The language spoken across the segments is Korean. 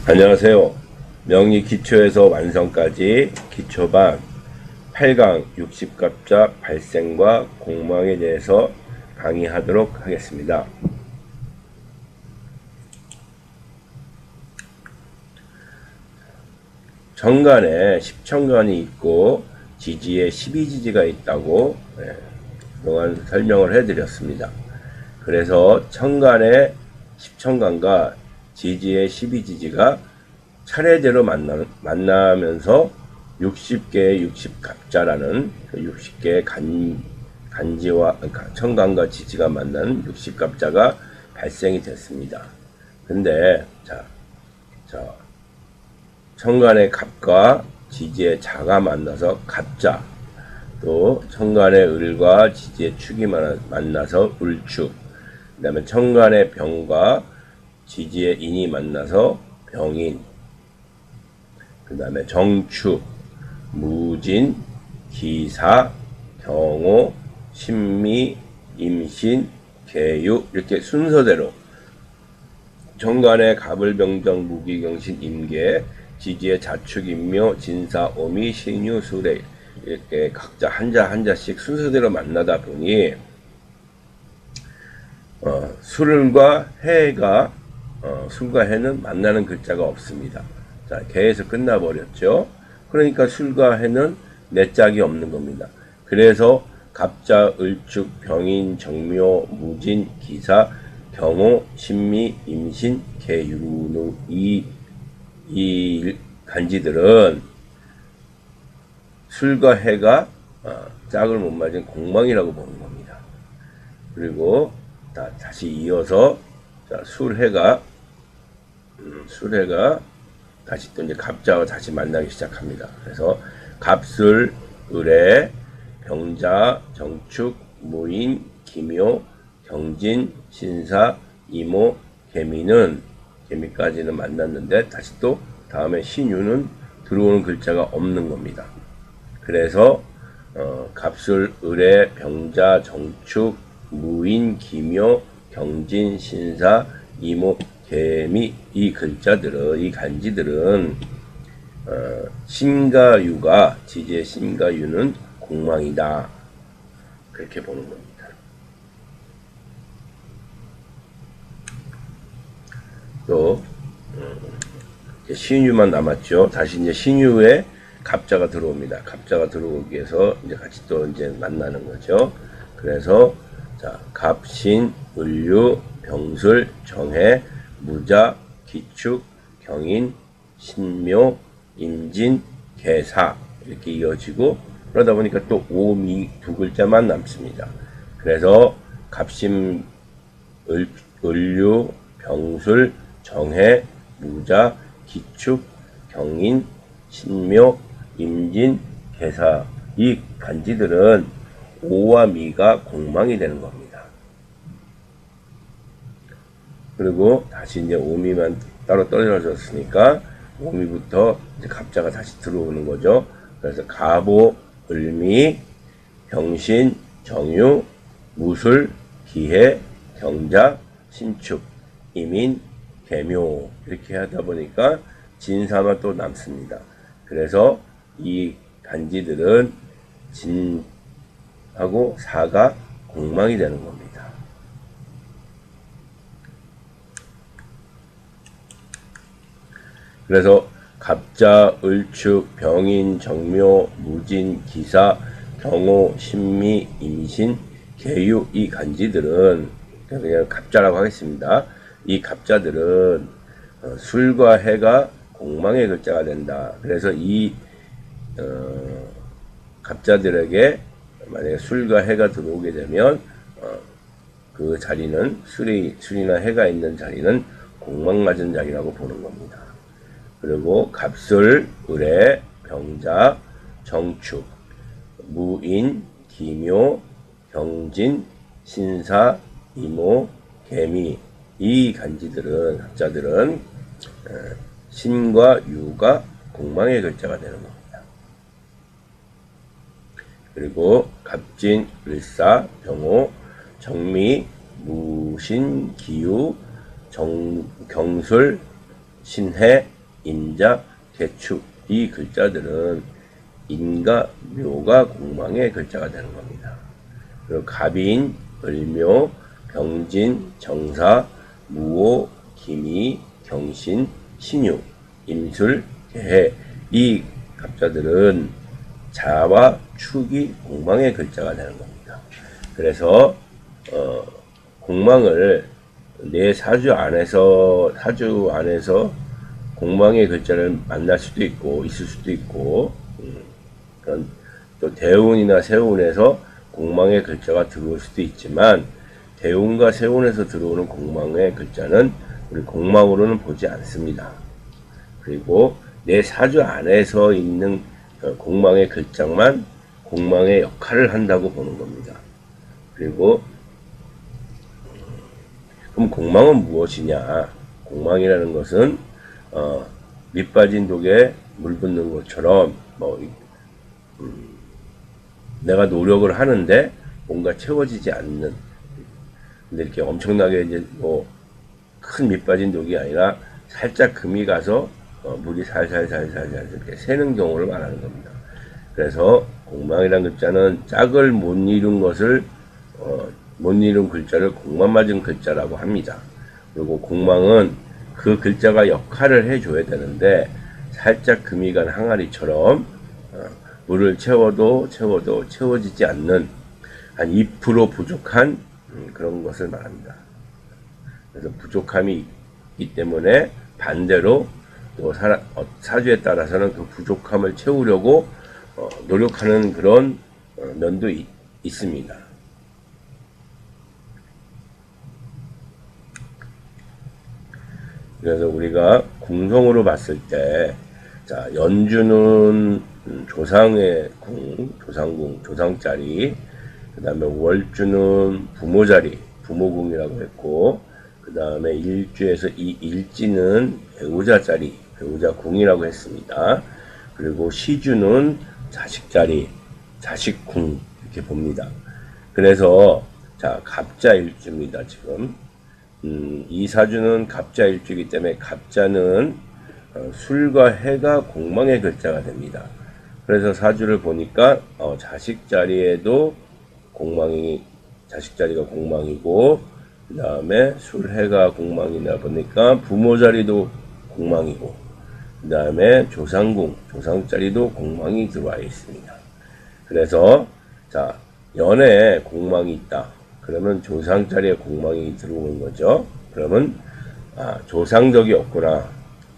안녕하세요. 명리 기초에서 완성까지 기초반 8강 60갑자 발생과 공망에 대해서 강의하도록 하겠습니다. 정간에 10천간이 있고 지지에 12지지가 있다고 그동안 설명을 해드렸습니다. 그래서 천간에 10천간과 지지의 12지지가 차례대로 만나면서 60개의 60갑자라는 그 60개의 간지와 천간과 지지가 만나는 60갑자가 발생이 됐습니다. 근데 천간의 갑과 지지의 자가 만나서 갑자, 또 천간의 을과 지지의 축이 만나서 을축, 그 다음에 천간의 병과 지지의 인이 만나서 병인, 그 다음에 정축, 무진, 기사, 경호, 신미, 임신, 계유, 이렇게 순서대로 정간의 갑을병정, 무기경신, 임계, 지지의 자축, 임묘, 진사, 오미, 신유, 수레, 이렇게 각자 한자씩 순서대로 만나다 보니 술과 해가 술과 해는 만나는 글자가 없습니다. 자, 개에서 끝나버렸죠. 그러니까 술과 해는 내 짝이 없는 겁니다. 그래서 갑자, 을축, 병인, 정묘, 무진, 기사, 경호, 신미, 임신, 계유, 이 간지들은 술과 해가 짝을 못 맞은 공망이라고 보는 겁니다. 그리고 다시 이어서 술해가 다시 또 이제 갑자와 다시 만나기 시작합니다. 그래서 갑술, 을해, 병자, 정축, 무인, 기묘, 경진, 신사, 이모, 개미까지는 만났는데 다시 또 다음에 신유는 들어오는 글자가 없는 겁니다. 그래서 갑술, 을해, 병자, 정축, 무인, 기묘, 경진, 신사, 이모, 개미, 이 글자들은, 이 간지들은 신과 유가, 지지의 신과 유는 공망이다, 그렇게 보는 겁니다. 또 신유만 남았죠. 다시 이제 신유에 갑자가 들어옵니다. 갑자가 들어오기 위해서 이제 같이 또 이제 만나는 거죠. 그래서 갑신, 을유, 병술, 정해, 무자, 기축, 경인, 신묘, 임진, 계사, 이렇게 이어지고, 그러다 보니까 또 오미 두 글자만 남습니다. 그래서 갑신, 을유, 병술, 정해, 무자, 기축, 경인, 신묘, 임진, 계사, 이 간지들은 오와 미가 공망이 되는 겁니다. 그리고 다시 이제 오미만 따로 떨어졌으니까 오미부터 이제 갑자가 다시 들어오는 거죠. 그래서 갑오, 을미, 병신, 정유, 무술, 기해, 경자, 신축, 이민, 개묘, 이렇게 하다 보니까 진사만 또 남습니다. 그래서 이 간지들은 진하고 사가 공망이 되는 겁니다. 그래서 갑자, 을축, 병인, 정묘, 무진, 기사, 경호, 신미, 임신, 계유, 이 간지들은 그냥 갑자라고 하겠습니다. 이 갑자들은 술과 해가 공망의 글자가 된다. 그래서 이 갑자들에게 만약에 술과 해가 들어오게 되면 그 자리는 술이나 해가 있는 자리는 공망 맞은 자리라고 보는 겁니다. 그리고 갑술, 을해, 병자, 정축, 무인, 기묘, 경진, 신사, 이모, 개미, 이 간지들은, 합자들은 신과 유가 공망의 글자가 되는 겁니다. 그리고 갑진, 을사, 병호, 정미, 무신, 기유, 경술, 신해, 임자, 개축 이 글자들은 인과 묘가 공망의 글자가 되는 겁니다. 그리고 갑인, 을묘, 병진, 정사, 무오, 기미, 경신, 신유, 임술, 개해 이 갑자들은 자와 축이 공망의 글자가 되는 겁니다. 그래서 공망을 내 사주 안에서 공망의 글자를 만날 수도 있고 있을 수도 있고 그런 또 대운이나 세운에서 공망의 글자가 들어올 수도 있지만 대운과 세운에서 들어오는 공망의 글자는 우리 공망으로는 보지 않습니다. 그리고 내 사주 안에서 있는 공망의 글자만 공망의 역할을 한다고 보는 겁니다. 그리고 그럼 공망은 무엇이냐? 공망이라는 것은 밑 빠진 독에 물 붓는 것처럼 내가 노력을 하는데 뭔가 채워지지 않는, 근데 이렇게 엄청나게 이제 큰 밑 빠진 독이 아니라 살짝 금이 가서 물이 살살살살 이렇게 새는 경우를 말하는 겁니다. 그래서 공망이라는 글자는 짝을 못 이룬 것을 못 이룬 글자를 공만 맞은 글자라고 합니다. 그리고 공망은 그 글자가 역할을 해줘야 되는데 살짝 금이 간 항아리처럼 물을 채워도 채워지지 않는 한 2% 부족한 그런 것을 말합니다. 그래서 부족함이 있기 때문에 반대로 또 사주에 따라서는 그 부족함을 채우려고 노력하는 그런 면도 있습니다. 그래서 우리가 궁성으로 봤을 때, 자, 연주는 조상의 궁, 조상궁, 조상자리, 그 다음에 월주는 부모자리, 부모궁이라고 했고, 그 다음에 일주에서 이 일지는 배우자자리, 배우자궁이라고 했습니다. 그리고 시주는 자식자리, 자식궁, 이렇게 봅니다. 그래서, 자, 갑자일주입니다, 지금. 이 사주는 갑자일주이기 때문에 갑자는 술과 해가 공망의 글자가 됩니다. 그래서 사주를 보니까 자식 자리에도 자식 자리가 공망이고, 그 다음에 술해가 공망이다 보니까 부모 자리도 공망이고, 그 다음에 조상궁, 조상 자리도 공망이 들어와 있습니다. 그래서 자, 연애에 공망이 있다. 그러면 조상 자리에 공망이 들어오는 거죠. 그러면 조상덕이 없구나.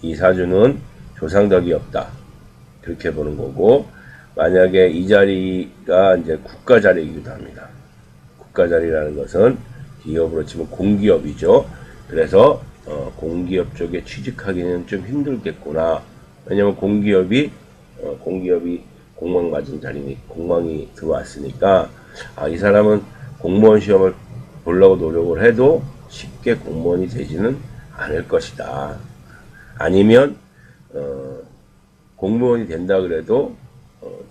이 사주는 조상덕이 없다. 그렇게 보는 거고, 만약에 이 자리가 이제 국가 자리이기도 합니다. 국가 자리라는 것은 기업으로 치면 공기업이죠. 그래서 공기업 쪽에 취직하기는 좀 힘들겠구나. 왜냐면 공기업이 공망 맞은 자리니 공망이 들어왔으니까 이 사람은 공무원 시험을 보려고 노력을 해도 쉽게 공무원이 되지는 않을 것이다. 아니면 공무원이 된다 그래도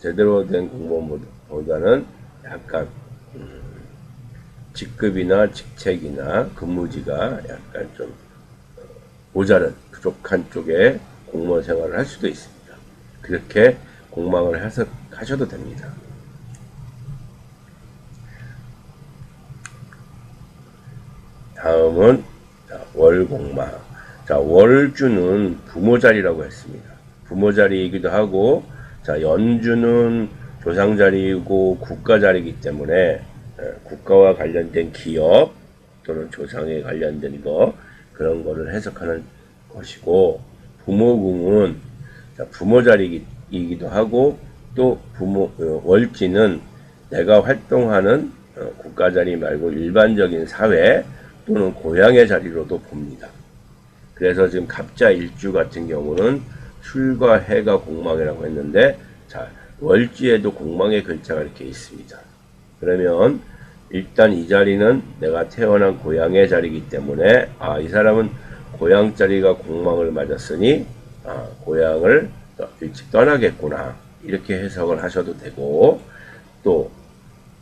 제대로 된 공무원보다는 약간 직급이나 직책이나 근무지가 약간 좀 모자른 부족한 쪽에 공무원 생활을 할 수도 있습니다. 그렇게 공망을 하셔도 됩니다. 다음은 월공망. 자, 월주는 부모자리라고 했습니다. 부모자리이기도 하고, 자, 연주는 조상자리이고 국가자리이기 때문에 국가와 관련된 기업 또는 조상에 관련된 그런 거를 해석하는 것이고, 부모궁은 부모자리이기도 하고, 또 월지는 내가 활동하는 국가자리 말고 일반적인 사회 또는 고향의 자리로도 봅니다. 그래서 지금 갑자 일주 같은 경우는 술과 해가 공망이라고 했는데, 자, 월지에도 공망의 글자가 이렇게 있습니다. 그러면 일단 이 자리는 내가 태어난 고향의 자리이기 때문에 이 사람은 고향 자리가 공망을 맞았으니 고향을 일찍 떠나겠구나, 이렇게 해석을 하셔도 되고, 또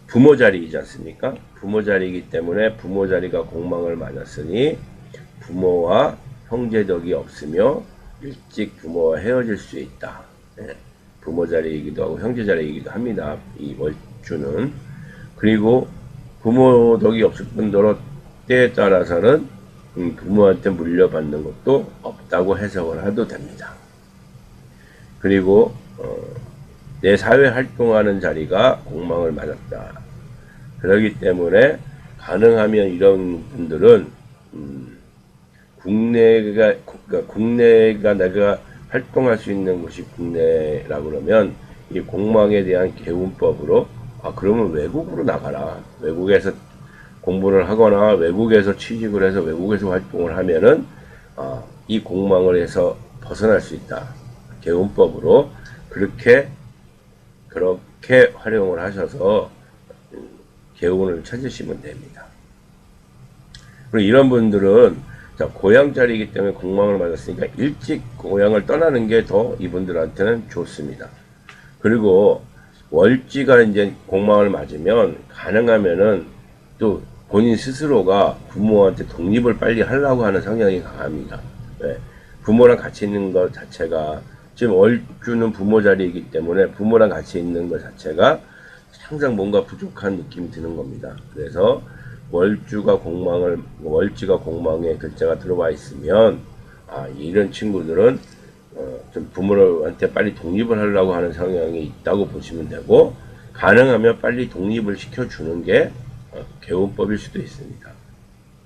부모 자리이지 않습니까? 부모 자리이기 때문에 부모 자리가 공망을 맞았으니 부모와 형제덕이 없으며 일찍 부모와 헤어질 수 있다. 예, 부모 자리이기도 하고 형제 자리이기도 합니다. 이 월주는. 그리고 부모 덕이 없을 뿐더러 때에 따라서는 부모한테 물려받는 것도 없다고 해석을 해도 됩니다. 그리고 내 사회 활동하는 자리가 공망을 맞았다. 그렇기 때문에 가능하면 이런 분들은 국내가 내가 활동할 수 있는 곳이 국내라 그러면 이 공망에 대한 개운법으로 그러면 외국으로 나가라. 외국에서 공부를 하거나 외국에서 취직을 해서 외국에서 활동을 하면은 이 공망을 해서 벗어날 수 있다. 개운법으로 그렇게 활용을 하셔서 개운을 찾으시면 됩니다. 그리고 이런 분들은 고향 자리이기 때문에 공망을 맞았으니까 일찍 고향을 떠나는 게 더 이분들한테는 좋습니다. 그리고 월지가 이제 공망을 맞으면 가능하면은 또 본인 스스로가 부모한테 독립을 빨리 하려고 하는 성향이 강합니다. 네. 부모랑 같이 있는 것 자체가 지금 월주는 부모 자리이기 때문에 부모랑 같이 있는 것 자체가 항상 뭔가 부족한 느낌이 드는 겁니다. 그래서 월지가 공망에 글자가 들어와 있으면 이런 친구들은 좀 부모한테 빨리 독립을 하려고 하는 성향이 있다고 보시면 되고 가능하면 빨리 독립을 시켜주는 게 개운법일 수도 있습니다.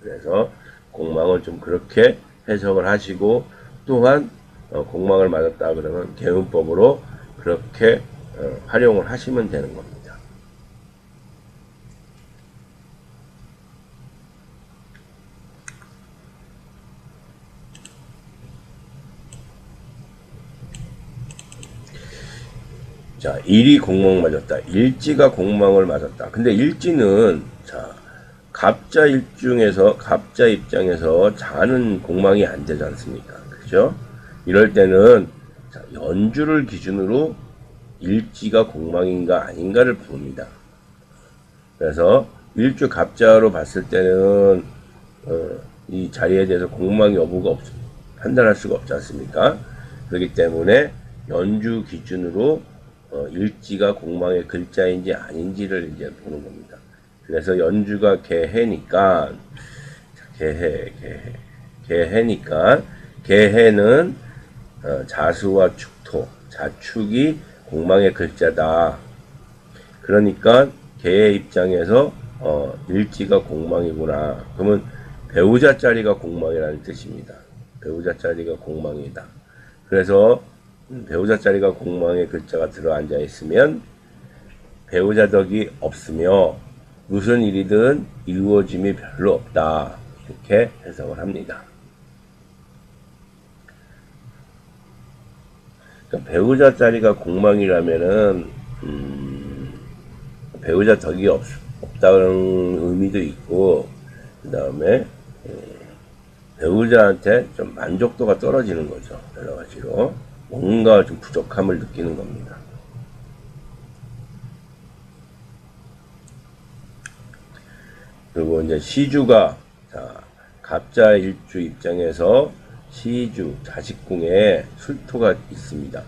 그래서 공망을 좀 그렇게 해석을 하시고 또한 공망을 맞았다 그러면 개운법으로 그렇게 활용을 하시면 되는 겁니다. 자, 일이 공망 맞았다. 일지가 공망을 맞았다. 근데 일지는 갑자 입장에서 자는 공망이 안 되지 않습니까? 그죠? 이럴 때는 연주를 기준으로 일지가 공망인가 아닌가를 봅니다. 그래서 일주 갑자로 봤을 때는 이 자리에 대해서 공망 여부가 판단할 수가 없지 않습니까? 그렇기 때문에 연주 기준으로 일지가 공망의 글자인지 아닌지를 이제 보는 겁니다. 그래서 연주가 개해니까 개해는 자수와 축토, 자축이 공망의 글자다. 그러니까 개의 입장에서 일지가 공망이구나. 그러면 배우자 자리가 공망이라는 뜻입니다. 배우자 자리가 공망이다. 그래서 배우자 자리가 공망의 글자가 들어앉아 있으면 배우자 덕이 없으며 무슨 일이든 이루어짐이 별로 없다. 이렇게 해석을 합니다. 그러니까 배우자 자리가 공망이라면은 배우자 덕이 없다는 의미도 있고 그 다음에 배우자한테 좀 만족도가 떨어지는 거죠. 여러 가지로 뭔가 좀 부족함을 느끼는 겁니다. 그리고 이제 시주가 갑자 일주 입장에서 시주 자식궁에 술토가 있습니다.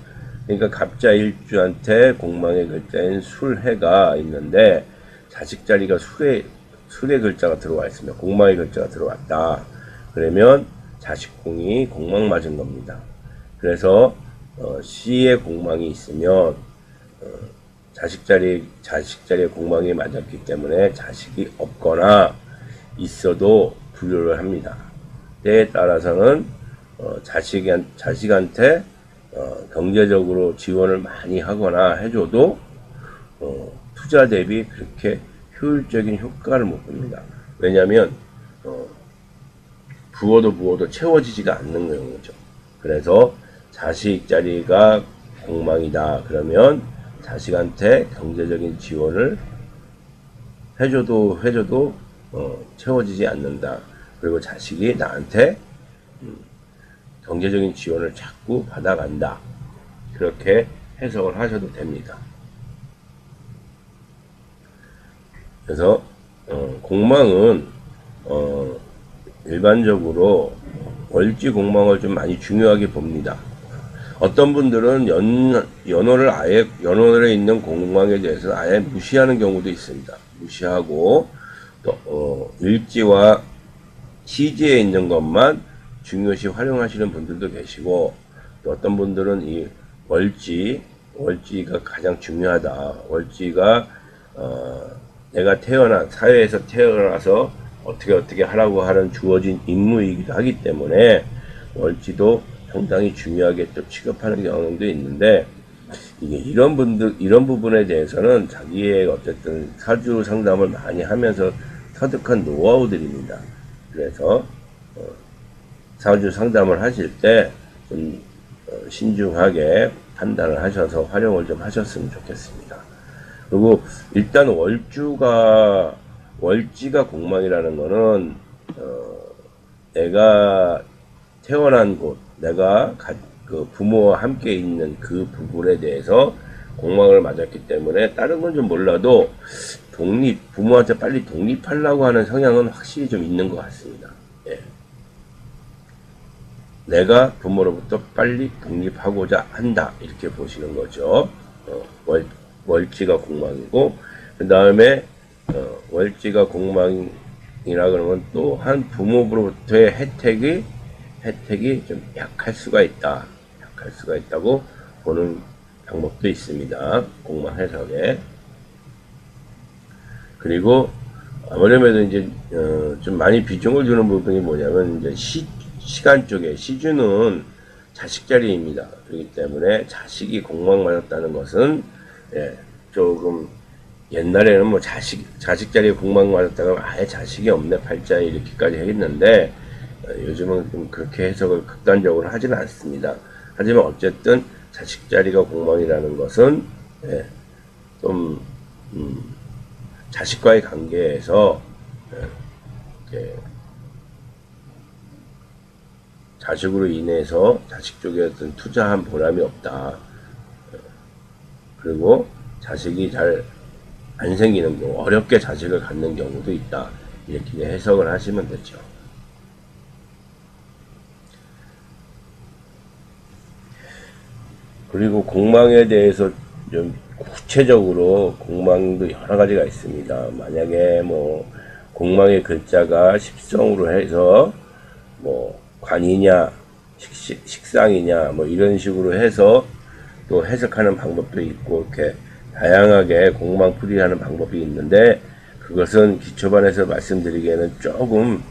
그러니까 갑자 일주한테 공망의 글자인 술해가 있는데 자식 자리가 술의 글자가 들어와 있습니다. 공망의 글자가 들어왔다. 그러면 자식궁이 공망 맞은 겁니다. 그래서 시의 공망이 있으면 자식 자리에 공망이 맞았기 때문에 자식이 없거나 있어도 부유를 합니다. 때에 따라서는 자식한테 경제적으로 지원을 많이 하거나 해줘도 투자 대비 그렇게 효율적인 효과를 못 봅니다. 왜냐하면 부어도 채워지지가 않는 거죠. 그래서 자식 자리가 공망이다. 그러면 자식한테 경제적인 지원을 해줘도 채워지지 않는다. 그리고 자식이 나한테 경제적인 지원을 자꾸 받아간다. 그렇게 해석을 하셔도 됩니다. 그래서 공망은 일반적으로 월지 공망을 좀 많이 중요하게 봅니다. 어떤 분들은 연월에 있는 공망에 대해서 아예 무시하는 경우도 있습니다. 무시하고 또 일지와 시지에 있는 것만 중요시 활용하시는 분들도 계시고, 또 어떤 분들은 이 월지가 가장 중요하다. 월지가 내가 사회에서 태어나서 어떻게 하라고 하는 주어진 임무이기도 하기 때문에 월지도 상당히 중요하게 또 취급하는 경우도 있는데, 이게 이런 부분에 대해서는 자기의 어쨌든 사주 상담을 많이 하면서 터득한 노하우들입니다. 그래서 사주 상담을 하실 때 좀 신중하게 판단을 하셔서 활용을 좀 하셨으면 좋겠습니다. 그리고 일단 월지가 공망이라는 거는 내가 태어난 곳, 내가 그 부모와 함께 있는 그 부분에 대해서 공망을 맞았기 때문에 다른 건 좀 몰라도 부모한테 빨리 독립하려고 하는 성향은 확실히 좀 있는 것 같습니다. 예. 내가 부모로부터 빨리 독립하고자 한다, 이렇게 보시는 거죠. 월지가 공망이고, 그 다음에 월지가 공망이라 그러면 또 한 부모로부터의 혜택이 좀 약할 수가 있다고 보는 방법도 있습니다. 공망 해석에. 그리고 아무래도 이제 좀 많이 비중을 두는 부분이 뭐냐면, 이제 시간 쪽에 시주는 자식 자리입니다. 그렇기 때문에 자식이 공망 맞았다는 것은, 예, 조금 옛날에는 뭐 자식 자리에 공망 맞았다가 아예 자식이 없네 팔자에 이렇게까지 했는데, 요즘은 좀 그렇게 해석을 극단적으로 하지는 않습니다. 하지만 어쨌든 자식 자리가 공망이라는 것은, 예, 좀 자식과의 관계에서, 예, 자식으로 인해서 자식 쪽에 어떤 투자한 보람이 없다. 그리고 자식이 잘 안 생기는 경우, 어렵게 자식을 갖는 경우도 있다. 이렇게 해석을 하시면 되죠. 그리고 공망에 대해서 좀 구체적으로, 공망도 여러 가지가 있습니다. 만약에 뭐 공망의 글자가 십성으로 해서 뭐 관이냐 식상이냐 뭐 이런 식으로 해서 또 해석하는 방법도 있고, 이렇게 다양하게 공망풀이하는 방법이 있는데, 그것은 기초반에서 말씀드리기에는 조금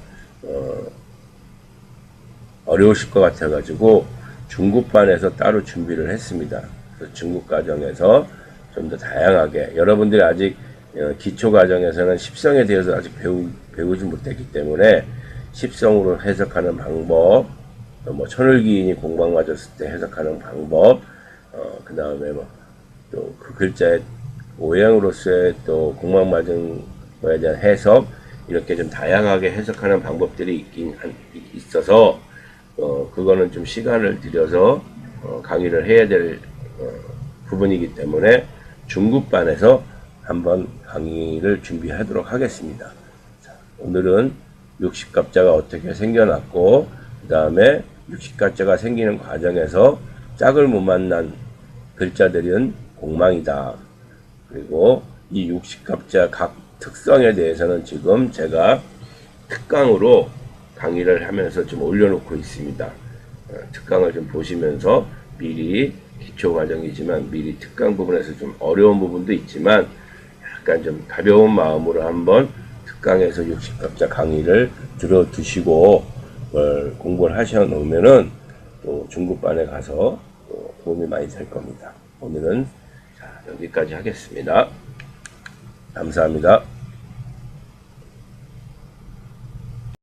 어려우실 것 같아 가지고 중급반에서 따로 준비를 했습니다. 그래서 중급 과정에서 좀 더 다양하게, 여러분들이 아직 기초 과정에서는 십성에 대해서 아직 배우지 못했기 때문에 십성으로 해석하는 방법, 뭐 천을기인이 공망 맞았을 때 해석하는 방법, 그 다음에 뭐 또 그 글자의 오행으로서의 또 공망 맞은 거에 대한 해석, 이렇게 좀 다양하게 해석하는 방법들이 있어서 그거는 좀 시간을 들여서 강의를 해야 될 부분이기 때문에 중급반에서 한번 강의를 준비하도록 하겠습니다. 자, 오늘은 육식갑자가 어떻게 생겨났고, 그 다음에 육식갑자가 생기는 과정에서 짝을 못 만난 글자들은 공망이다. 그리고 이 육식갑자 각 특성에 대해서는 지금 제가 특강으로 강의를 하면서 좀 올려놓고 있습니다. 특강을 좀 보시면서 미리, 기초 과정이지만 미리 특강 부분에서 좀 어려운 부분도 있지만 약간 좀 가벼운 마음으로 한번 특강에서 육식갑자 강의를 들어두시고 공부를 하셔 놓으면은 또 중급반에 가서 또 도움이 많이 될 겁니다. 오늘은 여기까지 하겠습니다. 감사합니다.